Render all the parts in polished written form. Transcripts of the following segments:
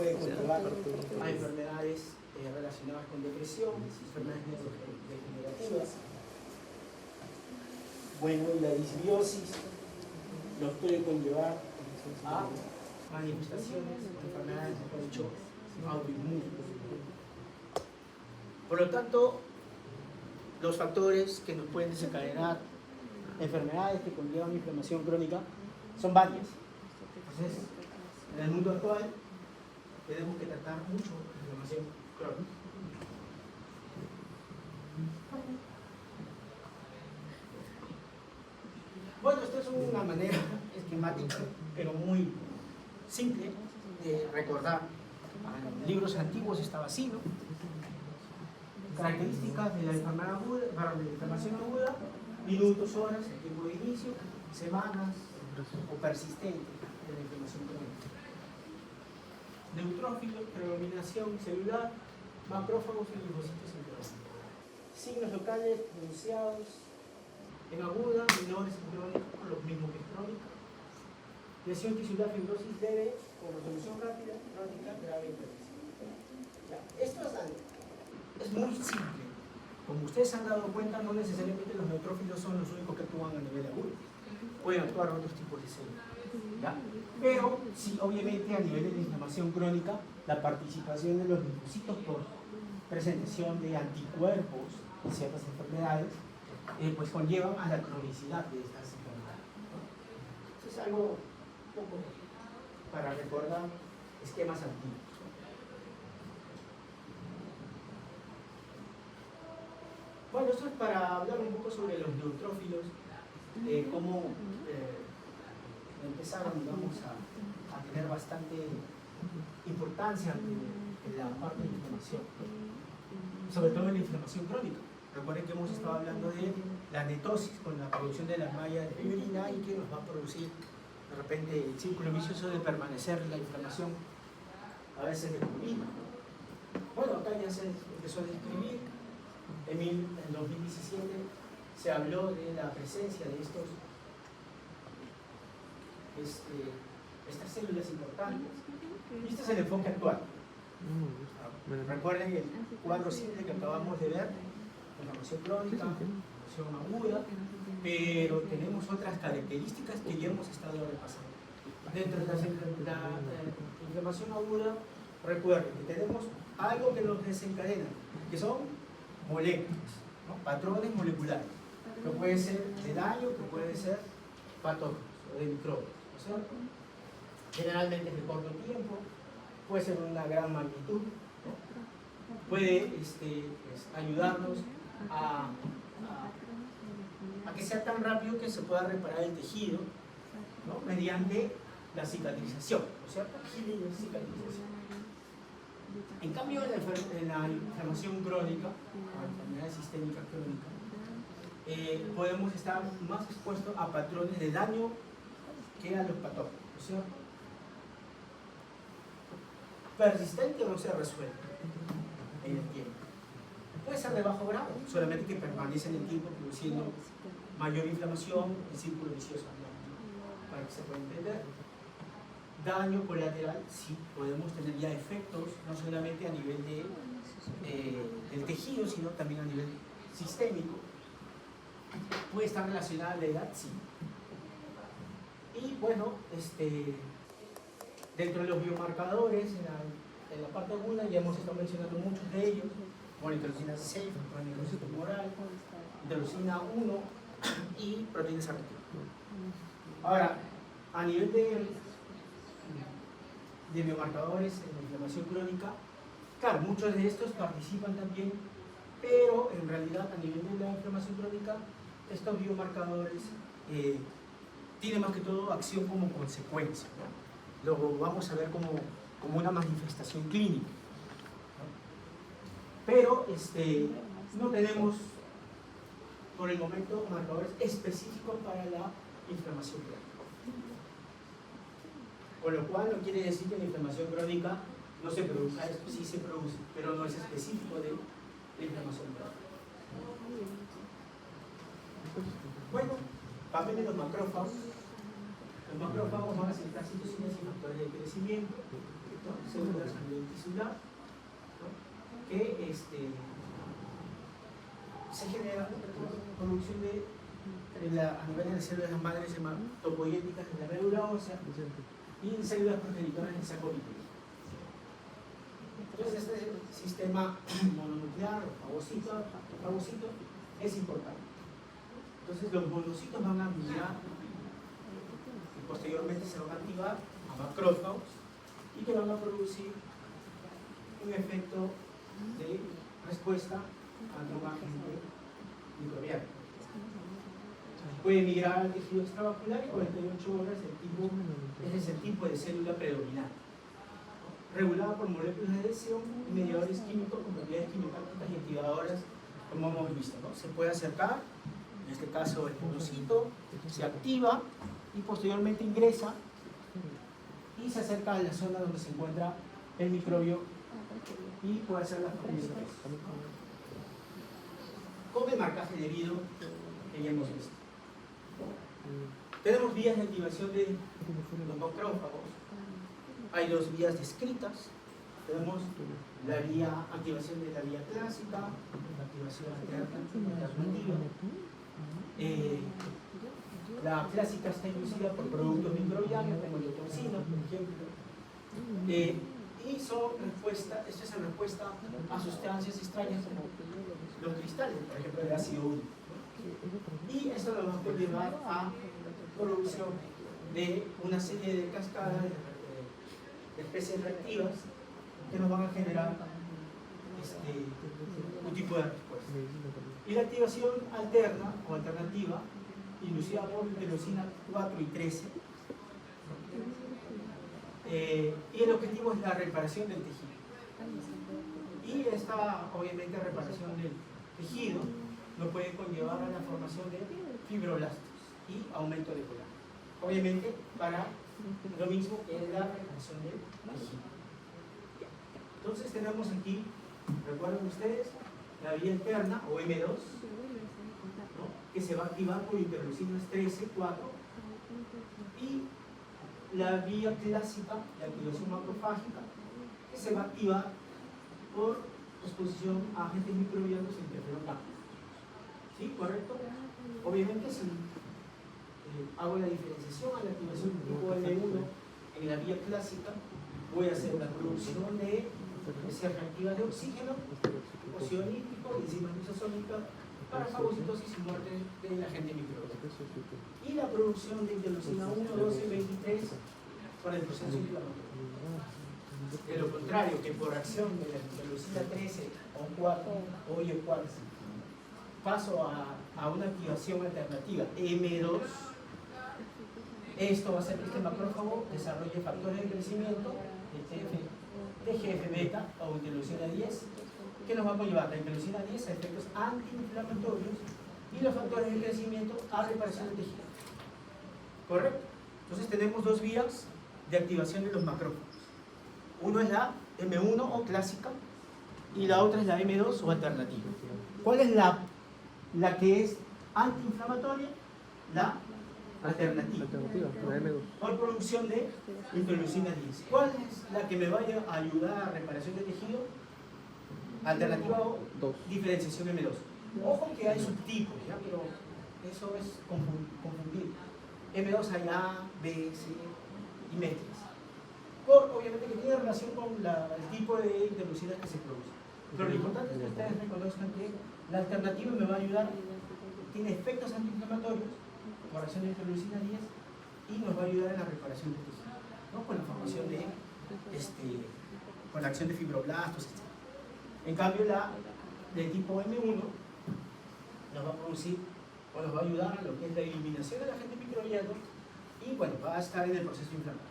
puede conllevar a enfermedades relacionadas con depresión, enfermedades neurodegenerativas. Bueno, y la disbiosis nos puede conllevar a manifestaciones o enfermedades, mejor dicho, autoinmunes. Por lo tanto, los factores que nos pueden desencadenar enfermedades que conllevan inflamación crónica son varias. Entonces, en el mundo actual tenemos que tratar mucho la inflamación crónica. Bueno, esto es una manera esquemática, pero muy simple de recordar. En libros antiguos estaba así, ¿no? Características de la enfermedad aguda, para la inflamación aguda, minutos, horas, el tiempo de inicio, semanas o persistente de la inflamación crónica. Neutrófilos, predominación celular, macrófagos y linfocitos centrales. Signos locales pronunciados en aguda, menores en crónica, los mismos que en crónica. Lesión tisular, fibrosis leve, con resolución rápida, crónica, grave y progresiva. Esto es muy simple. Como ustedes se han dado cuenta, no necesariamente los neutrófilos son los únicos que actúan a nivel agudo. Pueden actuar otros tipos de células. ¿Ya? Pero sí, obviamente, a nivel de la inflamación crónica, la participación de los linfocitos por presentación de anticuerpos en ciertas enfermedades, pues conllevan a la cronicidad de estas enfermedades. Eso es algo un poco para recordar esquemas antiguos. Bueno, esto es para hablar un poco sobre los neutrófilos, cómo empezaron, digamos, a tener bastante importancia en la parte de la inflamación, sobre todo en la inflamación crónica. Recuerden que hemos estado hablando de la netosis con la producción de la malla de fibrina y que nos va a producir de repente el círculo vicioso de permanecer la inflamación a veces de purina. Bueno, acá ya se empezó a describir. En 2017 se habló de la presencia de estas células importantes. Y este es el enfoque actual. Recuerden el cuadro simple que acabamos de ver, inflamación crónica, inflamación aguda, pero tenemos otras características que ya hemos estado repasando. Dentro de la inflamación aguda, recuerden que tenemos algo que nos desencadena, que son moléculas, ¿no? Patrones moleculares, que puede ser de daño, que puede ser patógenos o de microbios, ¿no es cierto? Generalmente es de corto tiempo, puede ser una gran magnitud, ¿no? Puede ayudarnos a que sea tan rápido que se pueda reparar el tejido, ¿no? Mediante la cicatrización, ¿no es cierto? Healing y cicatrización. En cambio, en la inflamación crónica, la enfermedad sistémica crónica, podemos estar más expuestos a patrones de daño que a los patógenos, ¿no es cierto? Persistente o no se resuelve en el tiempo. Puede ser de bajo grado, solamente que permanece en el tiempo produciendo mayor inflamación, el círculo vicioso, ¿no? Para que se pueda entender. Daño colateral, sí, podemos tener ya efectos, no solamente a nivel del tejido, sino también a nivel sistémico. ¿Puede estar relacionada a la edad? Sí. Y bueno, dentro de los biomarcadores, en la parte aguda, ya hemos estado mencionando muchos de ellos, como la interleucina 6, la necrosis tumoral, interleucina 1 y proteínas R. Ahora, a nivel de biomarcadores en la inflamación crónica, claro, muchos de estos participan también, pero en realidad a nivel de la inflamación crónica, estos biomarcadores tienen más que todo acción como consecuencia, ¿no? Lo vamos a ver como una manifestación clínica, ¿no? Pero no tenemos por el momento marcadores específicos para la inflamación crónica. Con lo cual no quiere decir que la inflamación crónica no se produzca, esto sí se produce, pero no es específico de la inflamación crónica. Bueno, papel de los macrófagos. Los macrófagos van a secretar citocinas y factores de crecimiento, ¿no? células a nivel tisular, ¿no? Que se genera producción a nivel de las células madres hematopoyéticas de la médula ósea y en células progenitoras del saco vítrico. Entonces este sistema mononuclear o fagocito es importante. Entonces los monocitos van a migrar y posteriormente se van a activar a macrófagos y que van a producir un efecto de respuesta ante un agente microbiano. Puede migrar al tejido extravascular y 48 horas ese es el tipo de célula predominante, regulada por moléculas de adhesión y mediadores químicos con propiedades quimiotácticas y activadoras, como hemos visto, ¿no? Se puede acercar, en este caso el monocito, se activa y posteriormente ingresa y se acerca a la zona donde se encuentra el microbio y puede hacer las propiedades con el marcaje debido que ya hemos visto. Tenemos vías de activación de los macrófagos. Hay dos vías descritas. Tenemos la activación de la vía clásica, la activación alternativa. La clásica está inducida por productos microbianos como el toxina, por ejemplo. Y esta es en respuesta a sustancias extrañas como los cristales, por ejemplo, el ácido úrico. Y esto lo va a llevar a producción de una serie de cascadas de especies reactivas que nos van a generar un tipo de respuesta. Y la activación alterna o alternativa, inducida por interleucina 4 y 13, y el objetivo es la reparación del tejido. Y esta, obviamente, reparación del tejido nos puede conllevar a la formación de fibroblastos y aumento de colágeno. Obviamente, para lo mismo que es la reparación del tejido. Entonces tenemos aquí, recuerden ustedes, la vía interna o M2, ¿no? Que se va a activar por interleucinas 13, 4, y la vía clásica, la activación macrofágica, que se va a activar por exposición a agentes microbianos e interferón gamma. ¿Sí? ¿Correcto? Obviamente, si hago la diferenciación a la activación tipo L1 en la vía clásica, voy a hacer la producción de especies reactivas de oxígeno, óxido nítrico y enzimas lisosómicas para fagocitosis y muerte del agente microbiano. Y la producción de interleucina 1, 12 y 23 por el proceso inflamatorio. De lo contrario, que por acción de la interleucina 13 o 4 o IE4 paso a una activación alternativa M2, esto va a hacer que este macrófago desarrolle factores de crecimiento TGF-beta o interleucina 10, que nos va a conllevar la interleucina 10 a efectos antiinflamatorios y los factores de crecimiento a reparación del tejido. ¿Correcto? Entonces tenemos dos vías de activación de los macrófagos. Uno es la M1 o clásica y la otra es la M2 o alternativa. ¿Cuál es la que es antiinflamatoria? La alternativa, la M2. Por producción de interleucina 10. ¿Cuál es la que me vaya a ayudar a reparación de tejido? Alternativa o diferenciación M2. Ojo que hay subtipos, ¿ya? Pero eso es confundir. M2 hay A, B, C y métricas. Obviamente que tiene relación con el tipo de interleucinas que se produce. Pero lo importante es que ustedes reconozcan que la alternativa me va a ayudar, tiene efectos antiinflamatorios por acción de interleucina 10 y nos va a ayudar en la reparación del tejido, ¿no? Con la formación de, con la acción de fibroblastos, etc. En cambio, la de tipo M1 nos va a producir o nos va a ayudar a lo que es la eliminación del agente microbiano y, bueno, va a estar en el proceso inflamatorio.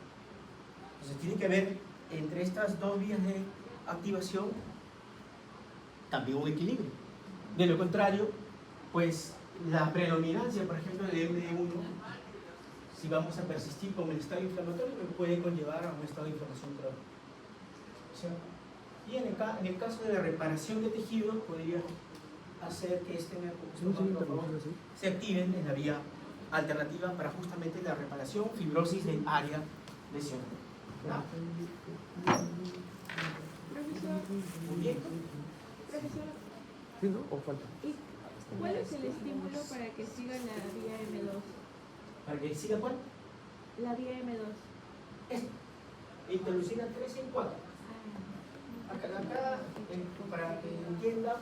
Entonces, tiene que haber entre estas dos vías de activación también un equilibrio. De lo contrario, pues la predominancia, por ejemplo, de M1, si vamos a persistir con el estado inflamatorio, puede conllevar a un estado de inflamación crónica. Y en el caso de la reparación de tejido, podría hacer que se activen en la vía alternativa para justamente la reparación, fibrosis del área lesionada. ¿Sí, no? ¿O falta? ¿Y cuál es el estímulo para que siga la vía M2? ¿Para que siga cuál? La vía M2. Esto. Interleucina 13 y 4. Acá, para que entienda,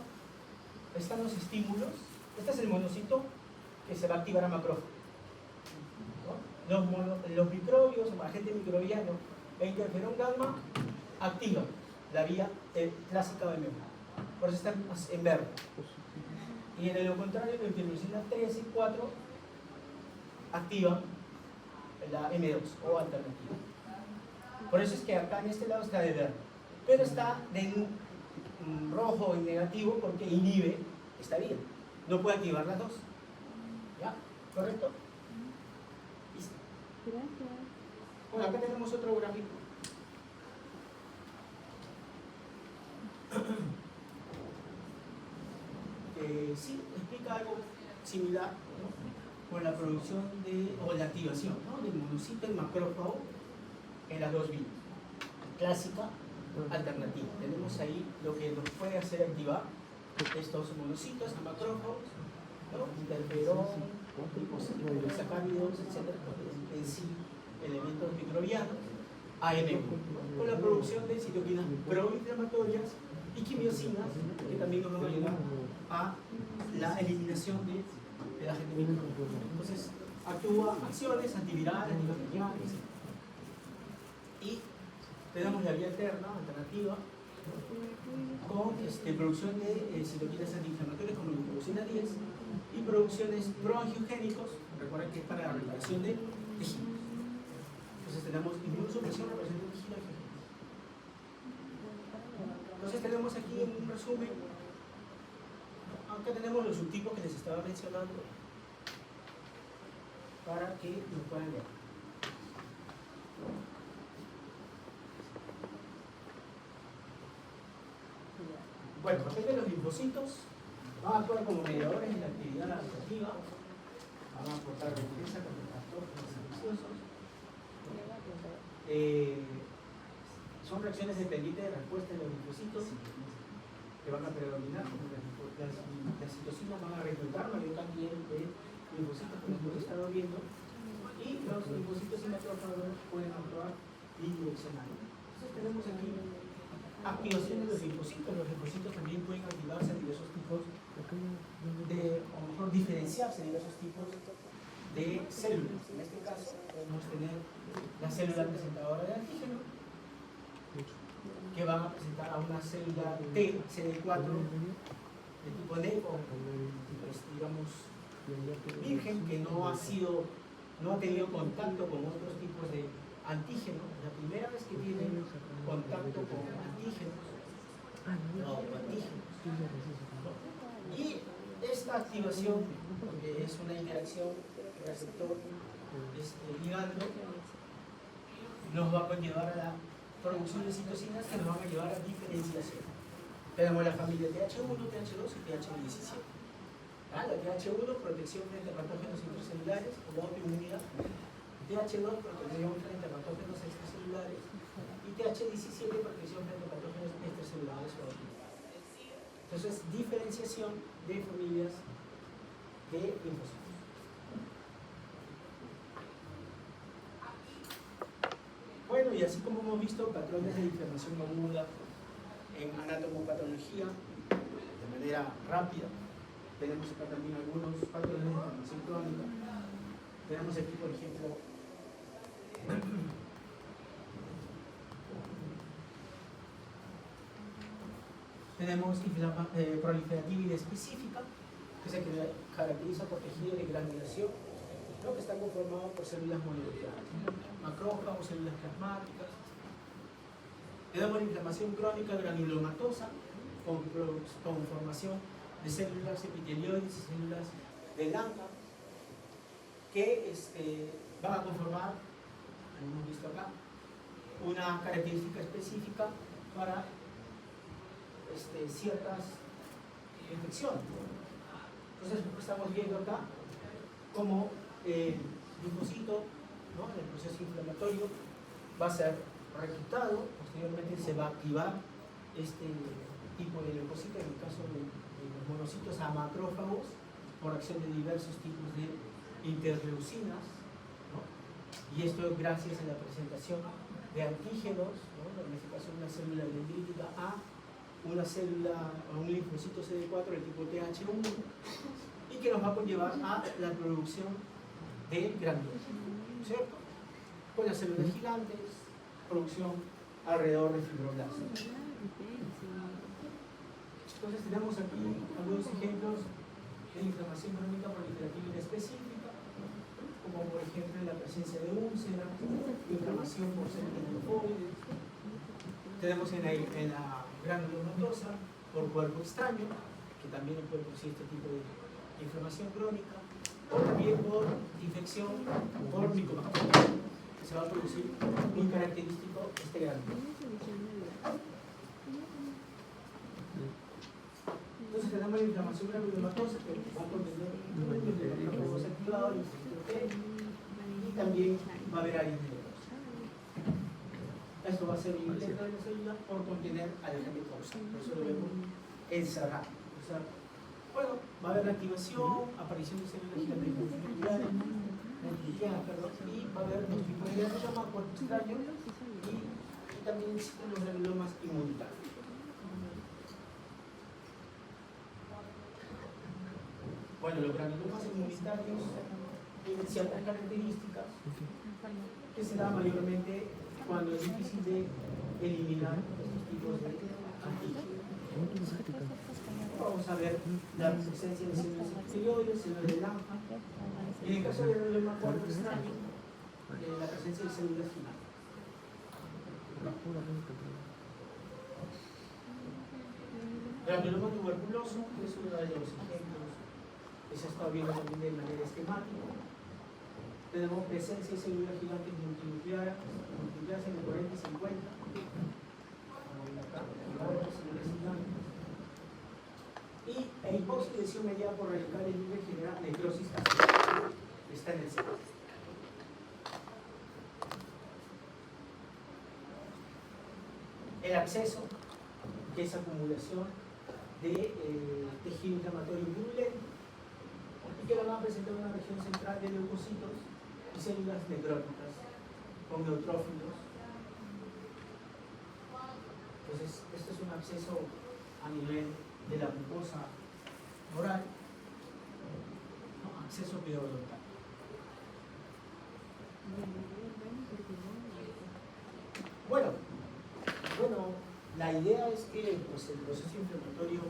están los estímulos. Este es el monocito que se va a activar a macrófago, ¿no? Los microbios, el agente microbiano e interferón gamma activan la vía clásica de M1. Por eso están en verde. Y en lo contrario, la interleucina 3 y 4 activan la M2 o alternativa. Por eso es que acá en este lado está de verde, pero está de rojo en negativo porque inhibe esta vía. No puede activar las dos. ¿Ya? ¿Correcto? Listo. Gracias. Bueno, acá tenemos otro gráfico. Sí, explica algo similar, ¿no? Con la producción o la activación, ¿no? Del monocito en macrófago en las dos vías, clásica, alternativa. Tenemos ahí lo que nos puede hacer activar estos monocitos a macrófagos, ¿no? Interferón, sacáridos, etc. En sí, elementos microbianos, AMP, con la producción de citoquinas proinflamatorias y quimiosinas que también nos van a ayudar a la eliminación del agente microbiano. Entonces, actúa acciones antivirales, antibacteriales, y tenemos la vía alterna, alternativa, con producción de citoquinas antiinflamatorias como la interleucina 10 y producciones proangiogénicos, recuerden que es para la reparación de tejidos. Entonces tenemos inmunosupresión, reparación de tejido. Entonces tenemos aquí en un resumen, acá tenemos los subtipos que les estaba mencionando para que nos puedan leer. Bueno, de los linfocitos van a actuar como mediadores en la actividad adaptativa, van a aportar defensa contra patógenos infecciosos. Son reacciones dependientes de respuesta de los linfocitos que van a predominar, como las citocinas van a reclutar mayor cantidad de linfocitos como hemos estado viendo, y los linfocitos y macrófagos pueden actuar bidireccionalmente. Entonces tenemos aquí activación de los linfocitos. Los linfocitos también pueden activarse en diversos tipos o mejor diferenciarse en diversos tipos de células. En este caso podemos tener la célula presentadora de antígeno, que van a presentar a una célula T, CD4, de tipo D, o digamos virgen, que no ha tenido contacto con otros tipos de antígenos. La primera vez que tienen contacto con antígenos, y esta activación, que es una interacción receptor ligando, nos va a llevar a la producción de citocinas que nos van a llevar a diferenciación. Tenemos la familia TH1, TH2 y TH17. La TH1, protección frente a patógenos intracelulares o autoinmunidad. TH2, protección frente a patógenos extracelulares. Y TH17, protección frente a patógenos extracelulares o autoinmunidad. Entonces, diferenciación de familias de linfocitos. Bueno, y así como hemos visto patrones de inflamación aguda en anatomopatología de manera rápida, tenemos acá también algunos patrones de inflamación crónica. Tenemos aquí, por ejemplo, tenemos proliferativa específica, que se caracteriza por tejido de granulación, ¿no? Que están conformados por células moleculares, macrófagos, células plasmáticas. Tenemos la inflamación crónica granulomatosa, con formación de células epitelioides y células de Langham, que van a conformar, como hemos visto acá, una característica específica para ciertas infecciones. Entonces estamos viendo acá cómo el linfocito, ¿no?, en el proceso inflamatorio va a ser reclutado, posteriormente se va a activar este tipo de linfocito, en el caso de los monocitos a macrófagos por acción de diversos tipos de interleucinas, ¿no? Y esto es gracias a la presentación de antígenos, ¿no? En este caso una célula dendrítica A, una célula o un linfocito CD4 del tipo TH1, y que nos va a conllevar a la producción de gránulos, ¿cierto? Con las células gigantes, producción alrededor de fibroblastos. Entonces tenemos aquí algunos ejemplos de inflamación crónica proliferativa inespecífica, como por ejemplo la presencia de úlceras, inflamación por células linfoides. Tenemos en la granulomatosa por cuerpo extraño, que también puede producir este tipo de inflamación crónica, o también por infección por micobacterias, que se va a producir muy característico este granulo. Entonces tenemos la inflamación granulomatosa, que va a contener los activados, y también va a haber áreas nerviosas. Esto va a ser un de la célula por contener agente causal, por eso lo vemos encerrado. O sea, bueno, va a haber la activación, aparición de células gigantes multinucleares, y va a haber multiplicidad de llama cuerpo extraño, y también existen los granulomas inmunitarios. Bueno, los granulomas inmunitarios tienen ciertas características que se da mayormente cuando es difícil de eliminar estos tipos de antígenos. Vamos a ver la presencia de células exteriores, células de Lange. En el caso del granuloma cuerpo extraño, la presencia de células gigantes. Granuloma tuberculoso es uno de los ejemplos que se ha estado viendo también de manera esquemática. Tenemos presencia de células gigantes multinucleares en el 40 y 50. Y hipoxidación mediada por radicales libres genera necrosis casera. Está en el centro. El absceso, que es acumulación de tejido inflamatorio virulento, y que lo van a presentar en una región central de leucocitos y células necróticas con neutrófilos. Entonces, esto es un absceso a nivel de la mucosa oral, ¿no? Absceso periodontal. Bueno, la idea es que pues, el proceso inflamatorio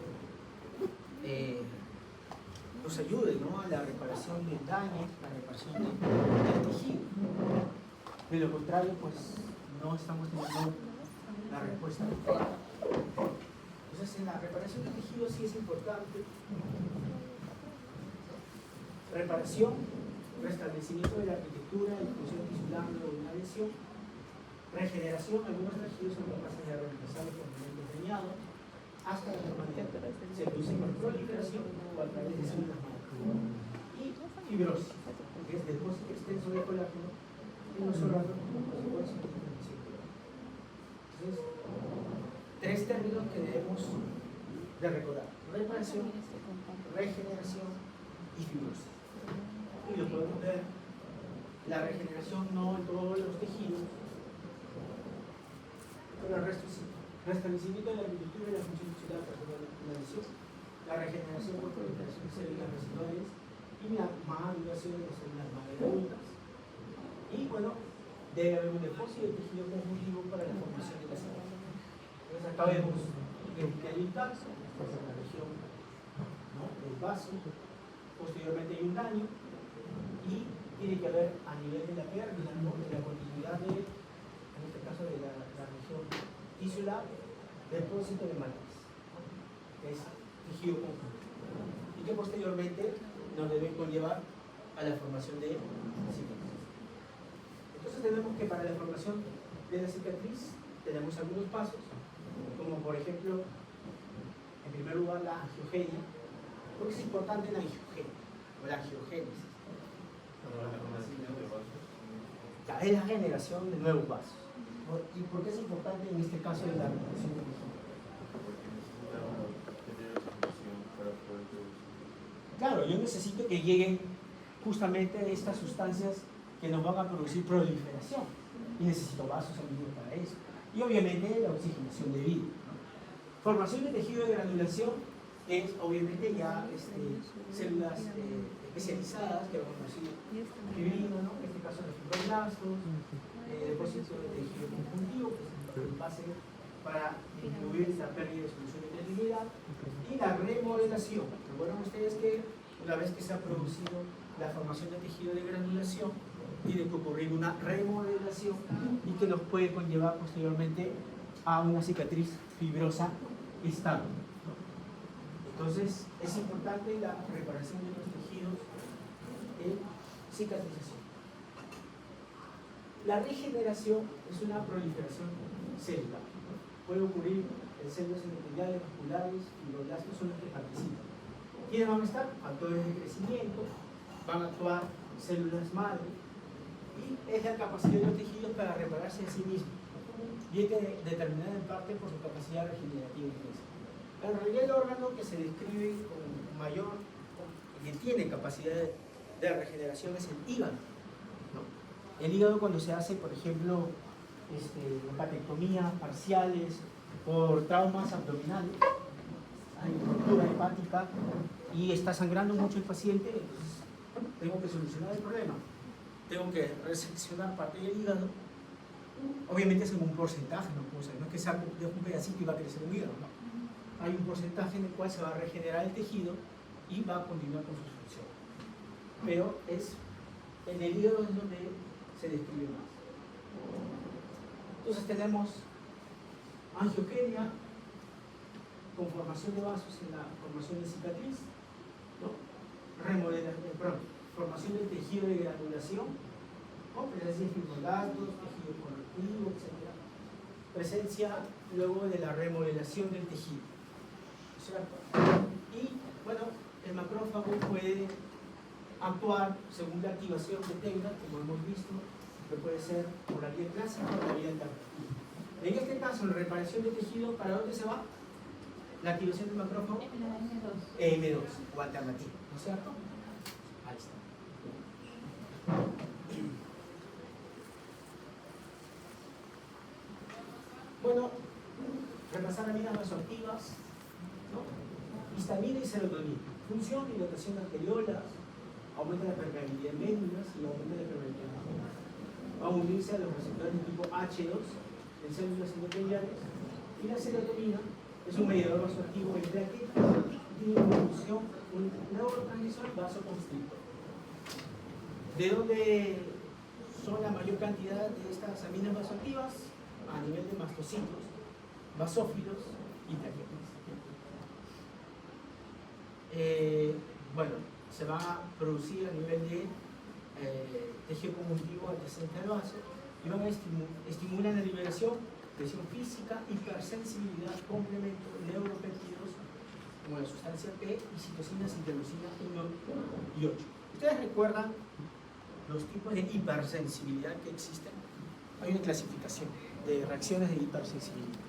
nos ayude, ¿no? A la reparación del daño, la reparación del tejido. De lo contrario, pues no estamos teniendo la respuesta adecuada. Entonces, en la reparación del tejido sí es importante. Reparación, restablecimiento de la arquitectura y función tisular de una lesión. Regeneración, algunos tejidos son capaces de reemplazar los componentes dañados hasta la permanencia. Se produce por proliferación o a través de células madre. Y fibrosis, que es depósito extenso de colágeno en los órganos como consecuencia de la inflamación. Entonces, tres términos que debemos de recordar: reparación, regeneración y fibrosis. Y lo podemos ver, la regeneración no en todos los tejidos, pero el resto sí. Restablecimiento de la arquitectura y la función tisular tras la lesión, la regeneración por proliferación de células residuales y la maduración de las células madre adultas. Y bueno, debe haber un depósito de tejido conjuntivo para la formación de las células. Entonces acá vemos que hay un taxo, esta es la región, ¿no?, del vaso. Posteriormente hay un daño y tiene que haber a nivel de la pérdida, ¿no?, de la continuidad de, en este caso de la región tisular, depósito de matriz, que es tejido conjunto, y que posteriormente nos debe conllevar a la formación de cicatriz. Entonces tenemos que para la formación de la cicatriz tenemos algunos pasos, como por ejemplo, en primer lugar la angiogenia, porque es importante la angiogenia o la angiogénesis. Es la generación de nuevos vasos. ¿Y por qué es importante en este caso de la reparación de tejido? Porque necesitamos tener información para Claro, yo necesito que lleguen justamente estas sustancias que nos van a producir proliferación. Y necesito vasos sanguíneos para eso. Y obviamente la oxigenación de vida, ¿no? Formación de tejido de granulación es obviamente ya células especializadas que van a producir fibrina, ¿no? En este caso los fibroblastos, depósitos de tejido conjuntivo, que es el base para incluir la pérdida de solución de motilidad, y la remodelación. Recuerden ustedes que una vez que se ha producido la formación de tejido de granulación, tiene que ocurrir una remodelación y que nos puede conllevar posteriormente a una cicatriz fibrosa estable. Entonces, es importante la reparación de los tejidos en cicatrización. La regeneración es una proliferación celular. Puede ocurrir en células endoteliales, vasculares, fibroblastos son los que participan. ¿Quiénes van a estar? Factores de crecimiento, van a actuar células madre, y es la capacidad de los tejidos para repararse a sí mismos, y hay que determinar en parte por su capacidad regenerativa inmensa. En realidad el órgano que se describe con mayor, que tiene capacidad de regeneración es el hígado, ¿no? El hígado, cuando se hace, por ejemplo, hepatectomías parciales por traumas abdominales, hay ruptura hepática y está sangrando mucho el paciente, entonces tengo que solucionar el problema. Tengo que reseccionar parte del hígado, obviamente es en un porcentaje, no es que saco un pedacito y va a crecer un hígado, no. Hay un porcentaje en el cual se va a regenerar el tejido y va a continuar con su función. Pero en el hígado es donde se describe más. Entonces tenemos angiogenia, con formación de vasos en la formación de cicatriz, ¿no? Formación del tejido de granulación, ¿no? Presencia de fibroblastos, tejido conectivo, etc. Presencia luego de la remodelación del tejido, ¿cierto? Y bueno, el macrófago puede actuar según la activación que tenga, como hemos visto, que puede ser por la vía clásica o la vía alternativa. En este caso, en reparación de tejido, ¿para dónde se va? La activación del macrófago M2 o alternativa, ¿no es cierto? Ahí está. Bueno, repasar aminas vasoactivas, ¿no? Histamina y serotonina. Función, dilatación de arteriolas, aumenta la permeabilidad de médulas y aumenta la permeabilidad de médulas. Va a unirse a los receptores de tipo H2 en células endoteliales, y la serotonina es un mediador vasoactivo de plaquetas, tiene una función, un neurotransmisor vasoconstrictor. ¿De dónde son la mayor cantidad de estas aminas vasoactivas? A nivel de mastocitos, basófilos y plaquetas. Bueno, se va a producir a nivel de tejido conjuntivo adyacente al vaso y van a estimular la liberación, presión física, hipersensibilidad, complemento, neuropéptidos como la sustancia P y citocinas, interleucinas 1 y 8. ¿Ustedes recuerdan los tipos de hipersensibilidad que existen? Hay una clasificación de reacciones de hipersensibilidad.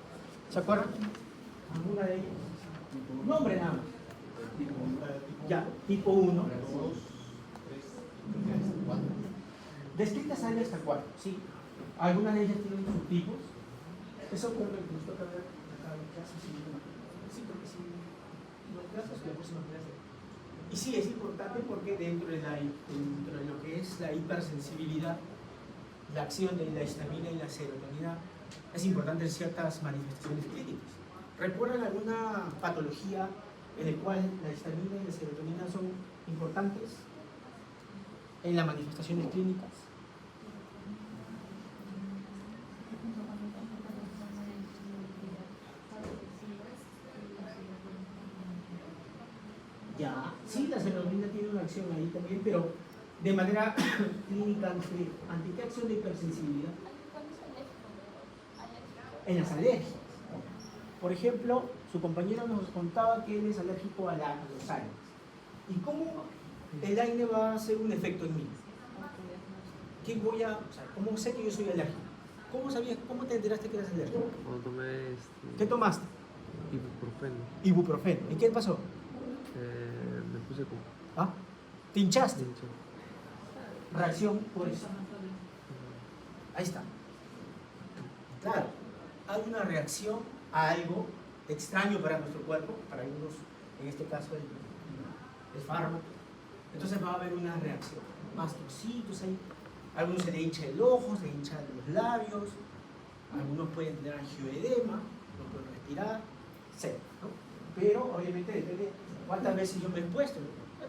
¿Se acuerdan? ¿Alguna de ellas? Nombre nada más. Ya, tipo 1, 2, 3, 4. Descritas hay hasta 4, ¿sí? Algunas de ellas tienen subtipos. Eso creo que nos toca ver acá en clase. Sí, porque si no clases, la próxima clase. Y sí, es importante porque dentro de lo que es la hipersensibilidad, la acción de la histamina y la serotonina es importante en ciertas manifestaciones clínicas. ¿Recuerdan alguna patología en la cual la histamina y la serotonina son importantes en las manifestaciones clínicas? Ya, sí, la serotonina tiene una acción ahí también, pero de manera clínica, ¿ante qué acción de hipersensibilidad? En las alergias. Por ejemplo, su compañero nos contaba que él es alérgico a los aires. ¿Y cómo el aire va a hacer un efecto en mí? ¿Cómo sé que yo soy alérgico? ¿Cómo te enteraste que eras alérgico? Cuando tomé ¿Qué tomaste? ibuprofeno. Ibuprofeno. ¿Y qué pasó? ¿Ah? Te hinchaste. Reacción por eso. Ahí está. Claro, hay una reacción a algo extraño para nuestro cuerpo, para algunos, en este caso el fármaco. Entonces va a haber una reacción. Mastocytos ahí. Algunos se le hincha el ojo, se le hinchan los labios, algunos pueden tener angioedema, no pueden respirar, etc. ¿no? Pero obviamente depende cuántas veces yo me he expuesto.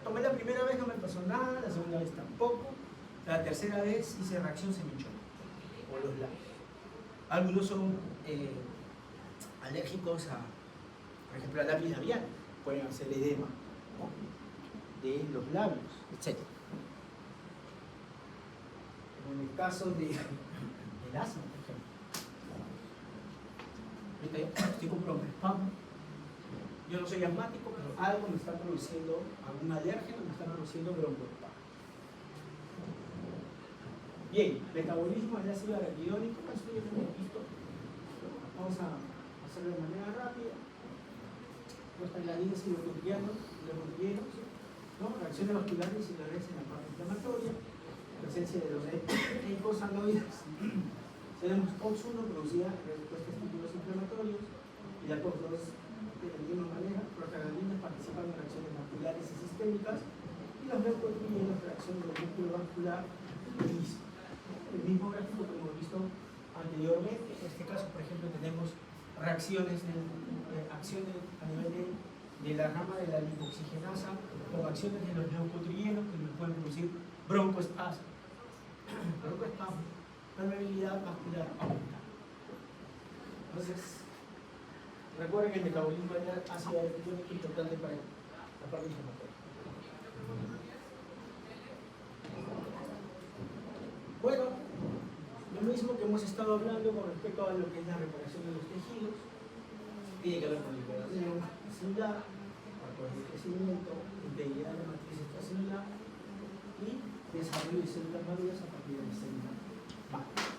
Tomé la primera vez, no me pasó nada, la segunda vez tampoco, la tercera vez hice reacción, se me hinchó, o los labios. Algunos son alérgicos a, por ejemplo, al lápiz labial, pueden hacer edema, ¿no? De los labios, etc. En el caso del asma, por ejemplo. Ahorita estoy con broncoespasmo. Yo no soy asmático, pero algo me está produciendo, algún alérgeno me está produciendo broncoespasmo. Bien, metabolismo del ácido araquidónico, esto ya lo hemos visto. Vamos a hacerlo de manera rápida. Prostaglandinas y leucotrienos, ¿no? Reacciones vasculares y similares en la parte inflamatoria, presencia de los eicosanoides. Tenemos COX-1 producida en respuesta a estímulos inflamatorios y la COX-2 de la misma manera. Prostaglandinas participan en reacciones vasculares y sistémicas y los leucotrienos reacciones del músculo vascular mismo. El mismo gráfico que hemos visto anteriormente. En este caso, por ejemplo, tenemos reacciones, acciones a nivel de la rama de la lipoxigenasa o acciones de los leucotrienos que nos pueden producir broncoespasmo. Broncoespasmo, permeabilidad vascular aumentada. Entonces, recuerden que el metabolismo del ácido araquidónico es importante para la parte inflamatoria. Bueno, lo mismo que hemos estado hablando con respecto a lo que es la reparación de los tejidos, tiene que ver con liberación celular, factores de crecimiento, integridad de la matriz extracelular y desarrollo de células maduras a partir de las células madres.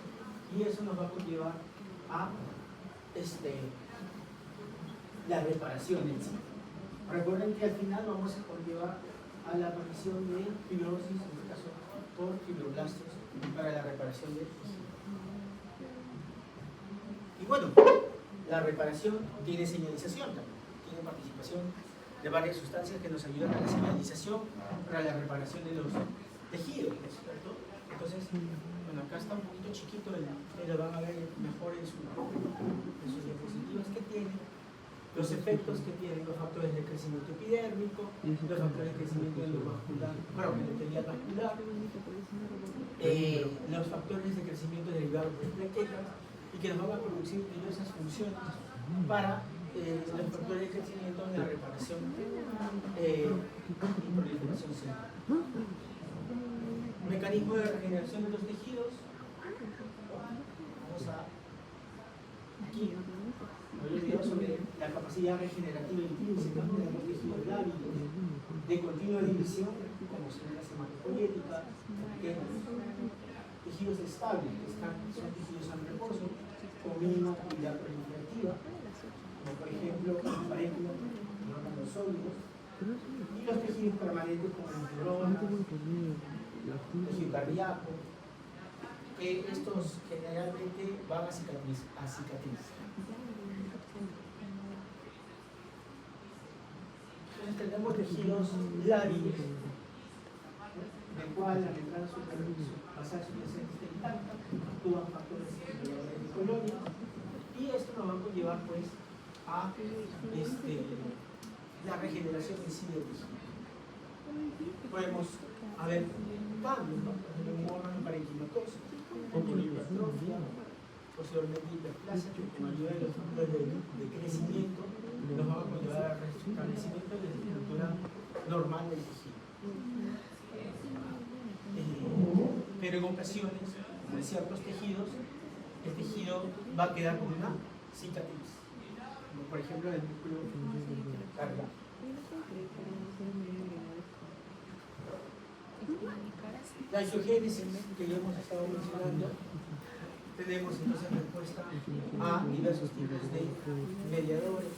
Y eso nos va a conllevar a la reparación en sí. Recuerden que al final vamos a conllevar a la aparición de fibrosis, en este caso por fibroblastos, para la reparación del tejido. Y bueno, la reparación tiene señalización también, tiene participación de varias sustancias que nos ayudan a la señalización para la reparación de los tejidos, ¿no es cierto? Entonces, bueno, acá está un poquito chiquito, ustedes lo van a ver mejor en sus diapositivas que tiene, los efectos que tienen los factores de crecimiento epidérmico, los factores de crecimiento endovascular, endotelial vascular, los factores de crecimiento derivados de plaquetas y que nos van a producir diversas funciones para los factores de crecimiento de la reparación y proliferación celular. Mecanismo de regeneración de los tejidos. Vamos a aquí. Hoy les digo sobre la capacidad regenerativa intrínseca de los tejidos lábiles de continua división, como células hematopoyéticas, tejidos estables, son tejidos en reposo, con mínima actividad proliferativa, como por ejemplo el parénquima, los órganos sólidos, y los tejidos permanentes como las neuronas, tejido cardíaco, que estos generalmente van a cicatriz. Entonces tenemos tejidos lábiles, del cual la membrana basal subyacente está intacta, actúan factores de colonia, y esto nos va a conllevar pues a la regeneración en sí del tejido. Podemos haber cambios, ¿no? Por ejemplo, un órgano parenquimatoso, con hipertrofia, posiblemente hiperplasia, que con ayuda de los factores de crecimiento nos va a conllevar al restablecimiento de la estructura normal del tejido. Pero en ocasiones, como en ciertos tejidos, el tejido va a quedar con una cicatriz, como por ejemplo en el músculo cardíaco. La angiogénesis que ya hemos estado mencionando, tenemos entonces respuesta a diversos tipos de mediadores,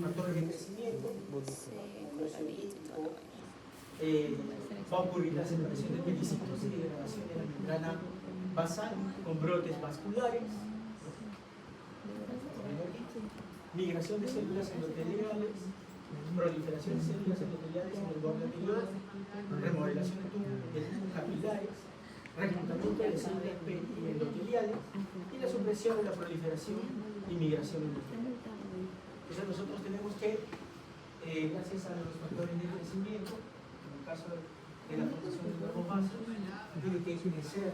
factores de crecimiento, va a ocurrir la separación de pelicitos y degradación de la membrana basal con brotes vasculares, migración de células endoteliales, proliferación de células endoteliales en el borde anterior, remodelación de tubos capilares, reclutamiento de células endoteliales y la supresión de la proliferación y migración endotelial. Entonces nosotros tenemos que, gracias a los factores de crecimiento, en el caso de la formación de nuevos vasos, tiene que crecer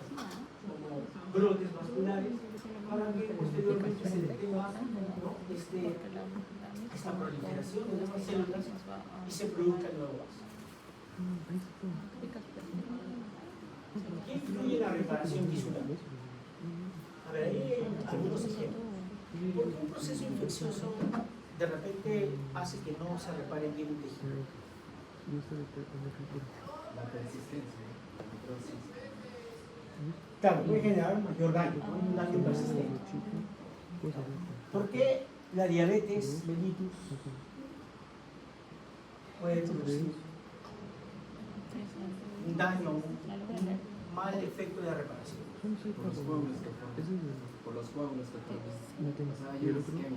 como brotes vasculares para que posteriormente se detenga, ¿no? esta proliferación de nuevas células y se produzca el nuevo vaso. ¿Qué influye en la reparación tisular? A ver, ahí hay algunos ejemplos. Porque un proceso infeccioso de repente hace que no se repare bien un tejido. La persistencia. Claro, puede generar un mayor daño, ¿no? Un daño persistente. ¿Por qué la diabetes mellitus puede producir un daño, un mal efecto de reparación? Por los coágulos que forman. Por los coágulos que forman. O sea, hay una isquemia.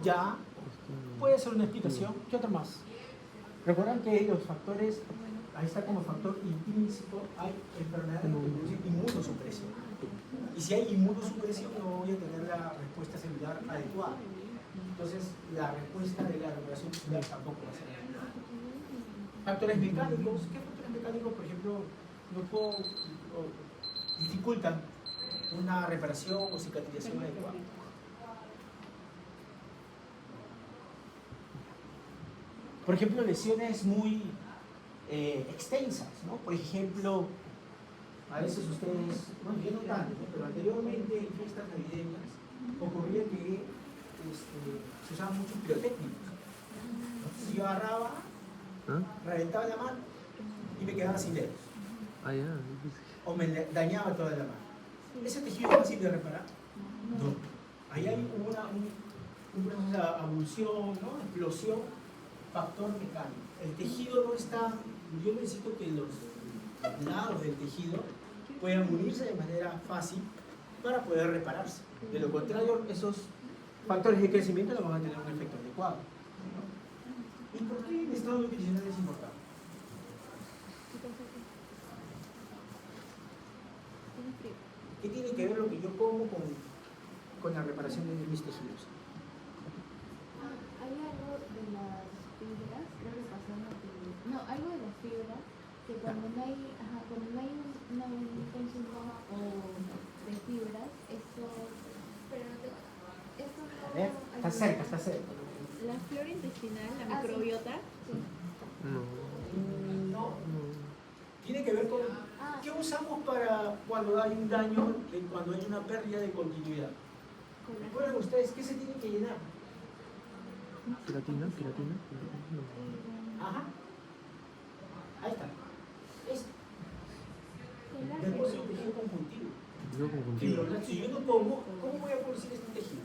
Ya, puede ser una explicación. ¿Qué otra más? Recuerdan que los factores, ahí está como factor intrínseco, hay enfermedades que producen inmunosupresión. Y si hay inmunosupresión no voy a tener la respuesta celular adecuada. Entonces la respuesta de la recuperación celular tampoco va a ser adecuada. Factores mecánicos. ¿Qué factores mecánicos, por ejemplo, no puedo o dificultan una reparación o cicatrización adecuada? Por ejemplo, lesiones muy extensas, ¿no? Por ejemplo, a veces ustedes, bueno, yo no tanto, ¿no? Pero anteriormente en fiestas navideñas ocurría que se usaban muchos pirotécnicos. Entonces yo agarraba, reventaba la mano y me quedaba sin dedos. O me dañaba toda la mano. ¿Ese tejido es fácil de reparar? No. Ahí hay un proceso de abulsión, ¿no? Explosión, factor mecánico. El tejido no está, yo necesito que los lados del tejido puedan unirse de manera fácil para poder repararse. De lo contrario, esos factores de crecimiento no van a tener un efecto adecuado. ¿Y por qué el estado nutricional es importante? ¿Qué tiene que ver lo que yo como con la reparación de mis tejidos? Hay algo de las fibras, creo que pasó en la televisión. No, algo de las fibras, que cuando no hay, cuando no hay un consumo de fibras, esto A ver, está cerca, está cerca. La flora intestinal, la microbiota. No. Tiene que ver con qué usamos para cuando hay un daño, cuando hay una pérdida de continuidad. ¿Recuerdan ustedes qué se tiene que llenar? Queratina. Ajá. Ahí está. Después el tejido conjuntivo. Fibroblastos. Si yo no como, ¿cómo voy a producir este tejido?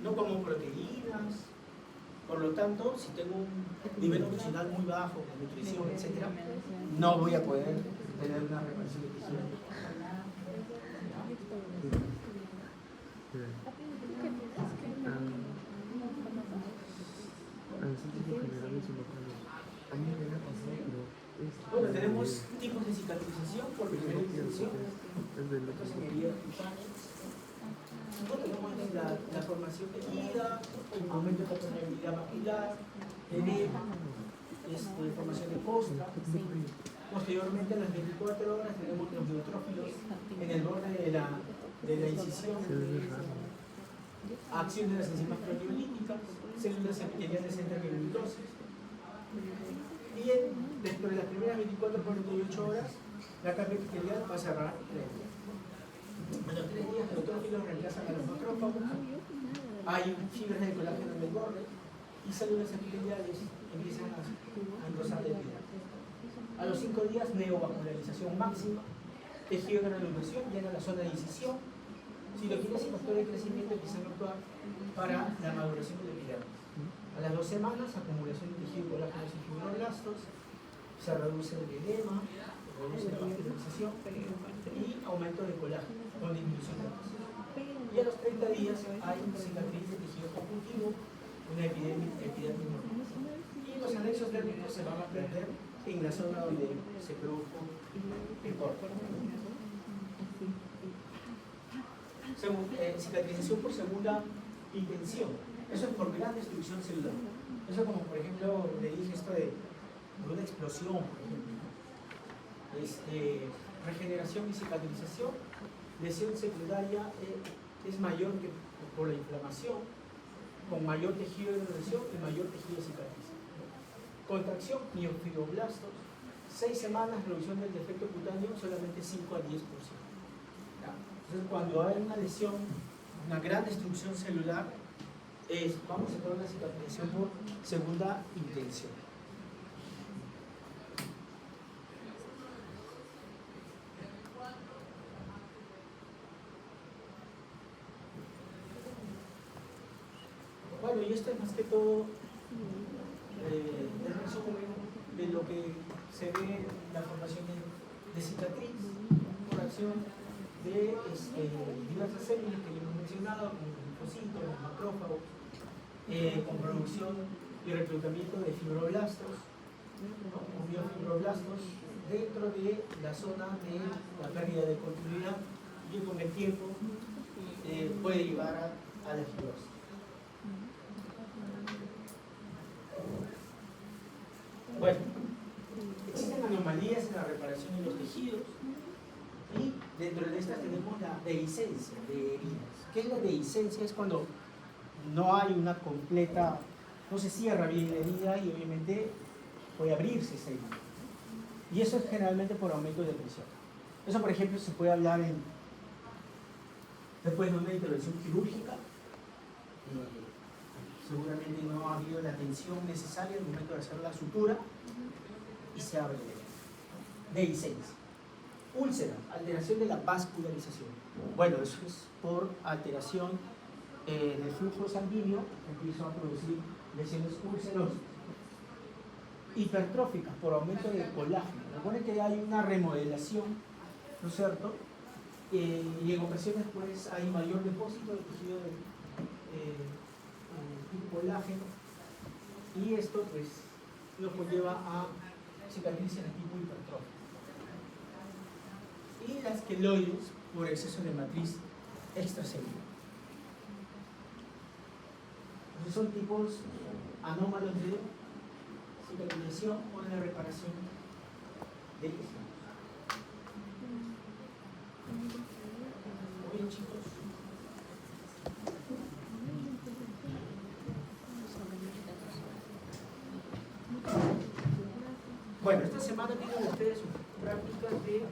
No como proteínas. Por lo tanto, si tengo un nivel nutricional muy bajo, de nutrición, etc., no voy a poder tener una reparación de tejido. Bueno, tenemos tipos de cicatrización por primera intención. Entonces, heridas cutáneas. Bueno, tenemos la formación tejida, aumento de la permeabilidad macular, edema, formación de costra. Posteriormente, a las 24 horas, tenemos los neutrófilos en el borde de la incisión, acción de las enzimas proteolíticas, células epiteliales enterofibrosas. Y dentro de las primeras 24 a 48 horas, la capa epitelial va a cerrar 3 días. A los 3 días, los neutrófilos reemplazan a los macrófagos, hay fibras de colágeno en el borde y células epiteliales empiezan a engrosar de piedra. A los 5 días, neovascularización máxima, tejido de granulación, llena la zona de incisión. Si lo quieres, el factor de crecimiento empiezan a actuar para la maduración del epidermis. A las 2 semanas, acumulación de tejido, colágenos y fibroblastos. Se reduce el edema, reduce la vascularización y aumento de colágeno con disminución de peso. Y a los 30 días hay cicatriz de tejido conjuntivo, una epidermis normal. Y los anexos dérmicos se van a perder en la zona donde se produjo el corte. Cicatrización por segunda intención. Eso es por gran destrucción celular. Eso como por ejemplo le dije esto de una explosión, por ejemplo. Regeneración y cicatrización. Lesión secundaria es mayor que por la inflamación, con mayor tejido de lesión y mayor tejido de cicatriz. Contracción, miofibroblastos, 6 semanas, reducción del defecto cutáneo, solamente 5 a 10%. Entonces, cuando hay una lesión, una gran destrucción celular, vamos a hacer una cicatrización por segunda intención. Bueno, y esto es más que todo el resumen de lo que se ve en la formación de cicatriz por acción de diversas células que hemos mencionado, como los linfocitos, los macrófagos, con producción y reclutamiento de fibroblastos, o miofibroblastos, dentro de la zona de la pérdida de continuidad y que con el tiempo puede llevar a la fibrosis. Bueno, existen anomalías en la reparación de los tejidos y dentro de estas tenemos la dehiscencia de heridas. ¿Qué es la dehiscencia? Es cuando no hay una completa, no se cierra bien la herida y obviamente puede abrirse esa herida. Y eso es generalmente por aumento de presión. Eso, por ejemplo, se puede hablar después de una intervención quirúrgica. Seguramente no ha habido la atención necesaria al momento de hacer la sutura y se abre la herida. Dehiscencia. Úlcera, alteración de la vascularización. Bueno, eso es por alteración del flujo sanguíneo, empieza a producir lesiones ulcerosas. Hipertróficas, por aumento de colágeno. Recuerden que hay una remodelación, ¿no es cierto? Y en ocasiones pues hay mayor depósito de tejido de tipo colágeno y esto pues nos conlleva a cicatrices de tipo hipertrófico. Y las queloides por exceso de matriz extracelular. Entonces son tipos anómalos de cicatrización o de reparación de tejidos. Muy bien, chicos. Bueno, esta semana tienen ustedes sus prácticas de